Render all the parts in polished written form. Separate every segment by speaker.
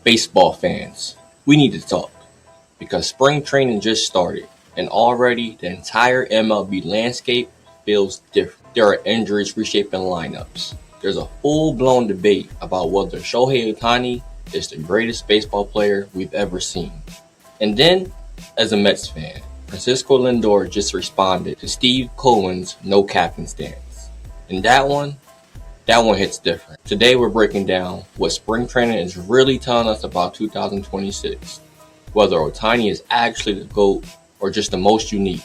Speaker 1: Baseball fans, we need to talk because spring training just started and already the entire MLB landscape feels different. There are injuries reshaping lineups. There's a full-blown debate about whether Shohei Ohtani is the greatest baseball player we've ever seen. And then, as a Mets fan, Francisco Lindor just responded to Steve Cohen's no captain stance. And that one hits different. Today we're breaking down what spring training is really telling us about 2026, whether Ohtani is actually the GOAT or just the most unique,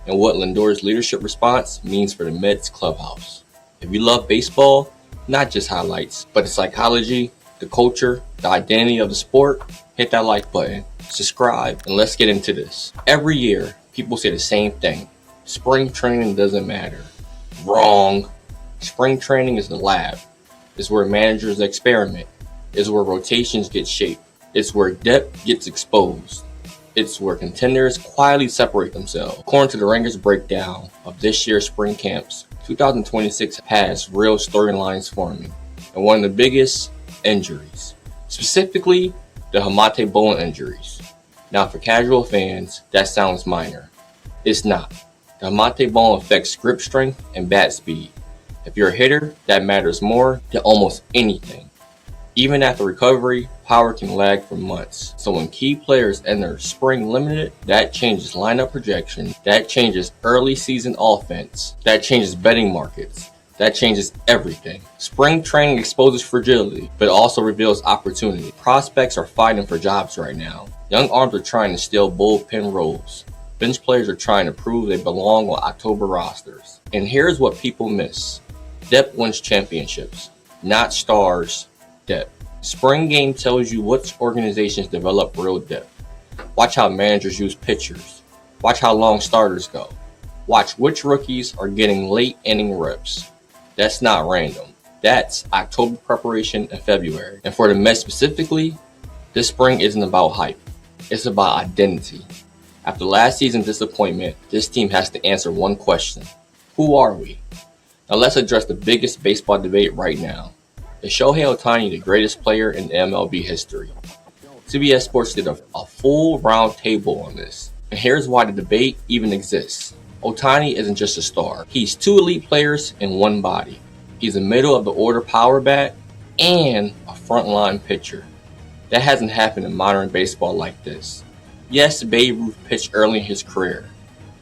Speaker 1: and what Lindor's leadership response means for the Mets clubhouse. If you love baseball, not just highlights, but the psychology, the culture, the identity of the sport, hit that like button, subscribe, and let's get into this. Every year, people say the same thing. Spring training doesn't matter. Wrong. Spring training is the lab. It's where managers experiment. It's where rotations get shaped. It's where depth gets exposed. It's where contenders quietly separate themselves. According to the Rangers breakdown of this year's spring camps, 2026 has real storylines forming, and one of the biggest, injuries. Specifically, the Hamate bone injuries. Now, for casual fans, that sounds minor. It's not. The Hamate bone affects grip strength and bat speed. If you're a hitter, that matters more than almost anything. Even after recovery, power can lag for months. So when key players enter spring limited, that changes lineup projection, that changes early season offense, that changes betting markets, that changes everything. Spring training exposes fragility, but also reveals opportunity. Prospects are fighting for jobs right now. Young arms are trying to steal bullpen roles. Bench players are trying to prove they belong on October rosters. And here's what people miss. Depth wins championships, not stars, depth. Spring game tells you which organizations develop real depth. Watch how managers use pitchers. Watch how long starters go. Watch which rookies are getting late inning reps. That's not random. That's October preparation and February. And for the Mets specifically, this spring isn't about hype. It's about identity. After last season's disappointment, this team has to answer one question. Who are we? Now let's address the biggest baseball debate right now. Is Shohei Ohtani the greatest player in MLB history? CBS Sports did a full round table on this. And here's why the debate even exists. Ohtani isn't just a star. He's two elite players in one body. He's a middle of the order power bat and a frontline pitcher. That hasn't happened in modern baseball like this. Yes, Babe Ruth pitched early in his career.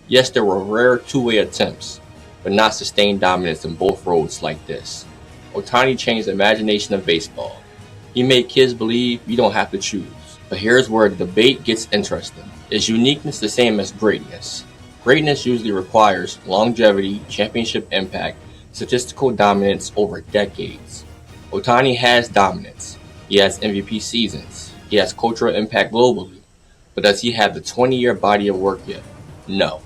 Speaker 1: Yes, there were rare two-way attempts, but not sustained dominance in both roles like this. Ohtani changed the imagination of baseball. He made kids believe you don't have to choose. But here's where the debate gets interesting. Is uniqueness the same as greatness? Greatness usually requires longevity, championship impact, statistical dominance over decades. Ohtani has dominance. He has MVP seasons. He has cultural impact globally. But does he have the 20-year body of work yet? No.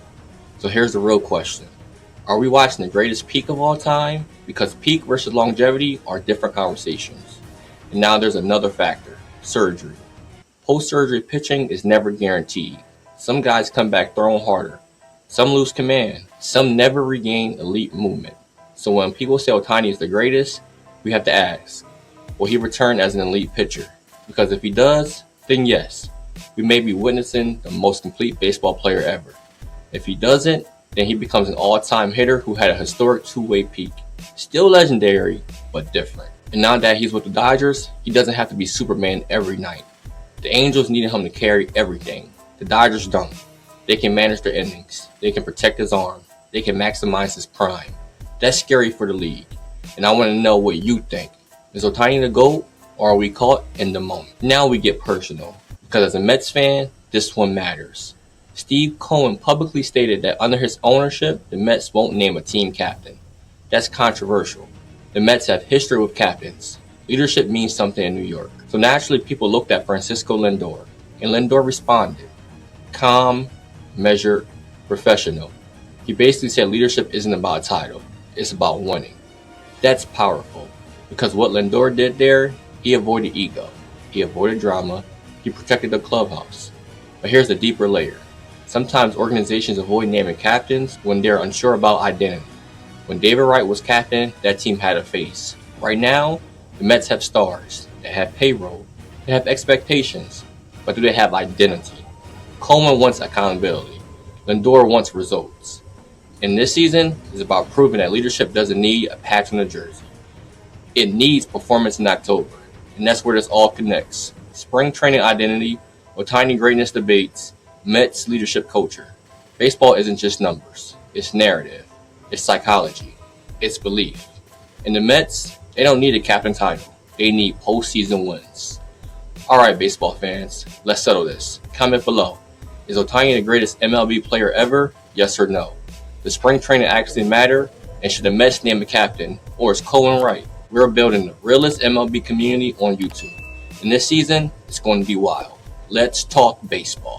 Speaker 1: So here's the real question. Are we watching the greatest peak of all time? Because peak versus longevity are different conversations. And now there's another factor, surgery. Post-surgery pitching is never guaranteed. Some guys come back throwing harder. Some lose command. Some never regain elite movement. So when people say Ohtani is the greatest, we have to ask, will he return as an elite pitcher? Because if he does, then yes, we may be witnessing the most complete baseball player ever. If he doesn't, then he becomes an all-time hitter who had a historic two-way peak. Still legendary, but different. And now that he's with the Dodgers, he doesn't have to be Superman every night. The Angels needed him to carry everything. The Dodgers don't. They can manage their innings. They can protect his arm. They can maximize his prime. That's scary for the league. And I want to know what you think. Is Ohtani the GOAT, or are we caught in the moment? Now we get personal. Because as a Mets fan, this one matters. Steve Cohen publicly stated that under his ownership, the Mets won't name a team captain. That's controversial. The Mets have history with captains. Leadership means something in New York. So naturally, people looked at Francisco Lindor, and Lindor responded. Calm, measured, professional. He basically said leadership isn't about a title. It's about winning. That's powerful. Because what Lindor did there, he avoided ego. He avoided drama. He protected the clubhouse. But here's the deeper layer. Sometimes organizations avoid naming captains when they're unsure about identity. When David Wright was captain, that team had a face. Right now, the Mets have stars. They have payroll. They have expectations, but do they have identity? Coleman wants accountability. Lindor wants results. And this season is about proving that leadership doesn't need a patch on the jersey. It needs performance in October. And that's where this all connects. Spring training identity, Ohtani greatness debates, Mets leadership culture. Baseball isn't just numbers. It's narrative. It's psychology. It's belief. And the Mets, they don't need a captain title. They need postseason wins. Alright, baseball fans, let's settle this. Comment below. Is Ohtani the greatest MLB player ever? Yes or no? Does spring training actually matter? And should the Mets name a captain? Or is Cohen right? We're building the realest MLB community on YouTube. And this season, it's going to be wild. Let's talk baseball.